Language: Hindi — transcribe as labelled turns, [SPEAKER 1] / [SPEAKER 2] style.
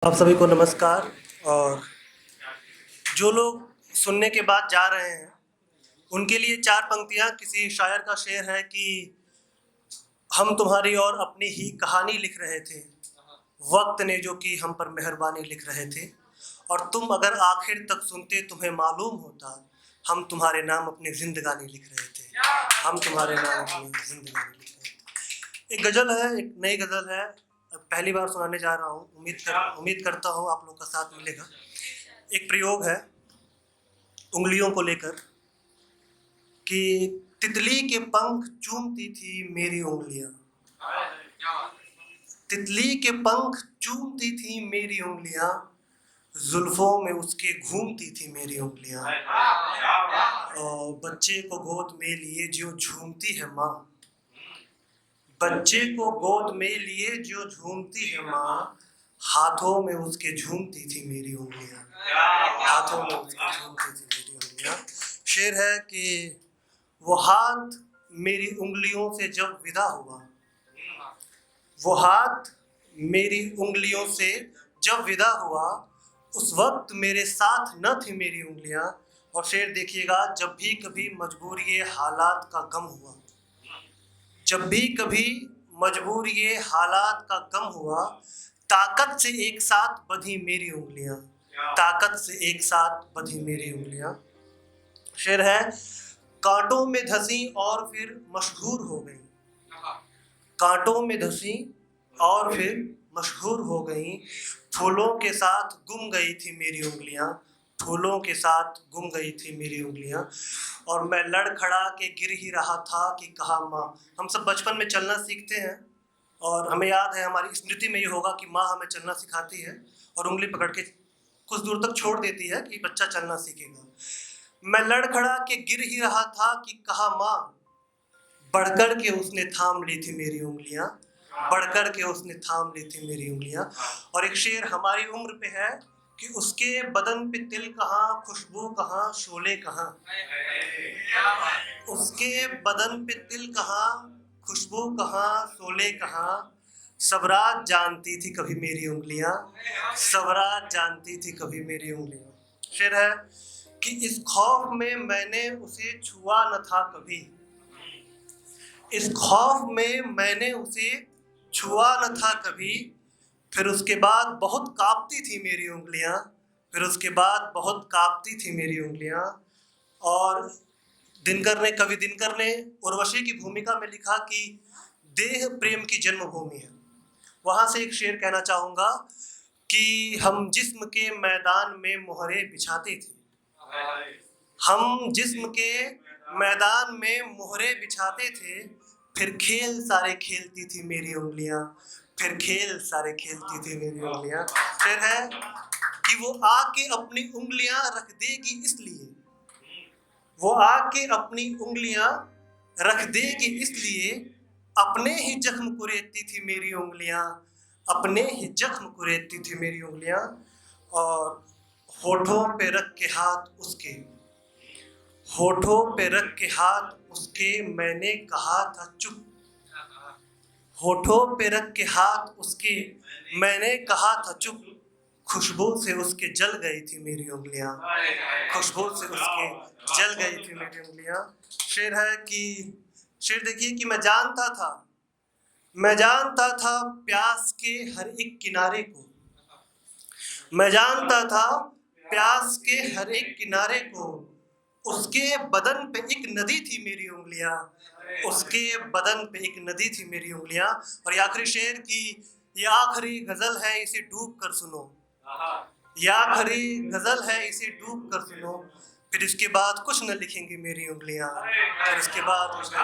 [SPEAKER 1] आप सभी को नमस्कार। और जो लोग सुनने के बाद जा रहे हैं उनके लिए 4 पंक्तियाँ किसी शायर का शेर है कि हम तुम्हारी और अपनी ही कहानी लिख रहे थे, वक्त ने जो कि हम पर मेहरबानी लिख रहे थे, और तुम अगर आखिर तक सुनते तुम्हें मालूम होता हम तुम्हारे नाम अपनी जिंदगानी लिख रहे थे, हम तुम्हारे नाम अपनी जिंदगानी लिख रहे थे। एक गज़ल है, एक नई गज़ल है, पहली बार सुनाने जा रहा हूँ। उम्मीद करता हूँ आप लोग का साथ मिलेगा। एक प्रयोग है उंगलियों को लेकर कि तितली के पंख चूमती थी मेरी उंगलियां, तितली के पंख चूमती थी मेरी उंगलियां, जुल्फों में उसके घूमती थी मेरी उंगलियां, और बच्चे को गोद में लिए जो झूमती है माँ, बच्चे को गोद में लिए जो झूमती है माँ, हाथों में उसके झूमती थी मेरी उंगलियां, हाथों में उसके झूमती थी मेरी उंगलियां। शेर है कि वो हाथ मेरी उंगलियों से जब विदा हुआ, वो हाथ मेरी उंगलियों से जब विदा हुआ, उस वक्त मेरे साथ न थी मेरी उंगलियां। और शेर देखिएगा, जब भी कभी मजबूरी हालात का गम हुआ, जब भी कभी मजबूरी हालात का गम हुआ, ताकत से एक साथ बंधी मेरी उंगलियां, ताकत से एक साथ बंधी मेरी उंगलियां। शेर है, कांटों में धंसी और फिर मशहूर हो गई, कांटों में धंसी और फिर मशहूर हो गई, फूलों के साथ गुम गई थी मेरी उंगलियां, फूलों के साथ गुम गई थी मेरी उंगलियां। और मैं लड़खड़ा के गिर ही रहा था कि कहा माँ। हम सब बचपन में चलना सीखते हैं और हमें याद है, हमारी स्मृति में ये होगा कि माँ हमें चलना सिखाती है और उंगली पकड़ के कुछ दूर तक छोड़ देती है कि बच्चा चलना सीखेगा। मैं लड़खड़ा के गिर ही रहा था कि कहा माँ, बढ़कर के उसने थाम ली थी मेरी उंगलियां, बढ़कर के उसने थाम ली थी मेरी उंगलियां। और एक शेर हमारी उम्र पे है कि उसके बदन पे तिल कहाँ, खुशबू कहाँ, शोले कहाँ, उसके बदन पे तिल कहाँ, खुशबू कहाँ, शोले कहाँ, सबरात जानती थी कभी मेरी उंगलियां, सबरात जानती थी कभी मेरी उंगलियां। शेर है कि इस खौफ में मैंने उसे छुआ न था कभी, इस खौफ में मैंने उसे छुआ न था कभी, फिर उसके बाद बहुत कांपती थी मेरी उंगलियां, फिर उसके बाद बहुत कांपती थी मेरी उंगलियां। और कवि दिनकर ने उर्वशी की भूमिका में लिखा कि देह प्रेम की जन्मभूमि है। वहां से एक शेर कहना चाहूंगा कि हम जिस्म के मैदान में मोहरे बिछाते थे, हम जिस्म के मैदान में मोहरे बिछाते थे, फिर खेल सारे खेलती थी मेरी उंगलियां, फिर खेल सारे खेलती थी मेरी उंगलियां। फिर है कि वो आके अपनी उंगलियां रख देगी इसलिए, वो आके अपनी उंगलियां रख देगी इसलिए, अपने ही जख्म कुरेदती थी मेरी उंगलियां, अपने ही जख्म कुरेदती थी मेरी उंगलियां। और होठों पे रख के हाथ उसके, होठों पे रख के हाथ उसके मैंने कहा था चुप, होठों पे रख के हाथ उसके मैंने कहा था चुप, खुशबू से उसके जल गई थी मेरी उंगलियां, खुशबू से उसके जल गई थी मेरी उंगलियां। शेर है कि शेर देखिए कि मैं जानता था, मैं जानता था प्यास के हर एक किनारे को, मैं जानता था प्यास के हर एक किनारे को, उसके बदन पे एक नदी थी मेरी उंगलियां, उसके बदन पे एक नदी थी मेरी उंगलियां। और ये आखिरी शेर की, ये आखिरी गजल है इसे डूब कर सुनो, ये आखिरी गजल है इसे डूब कर सुनो, फिर इसके बाद कुछ न लिखेंगी मेरी उंगलियां, फिर इसके बाद कुछ न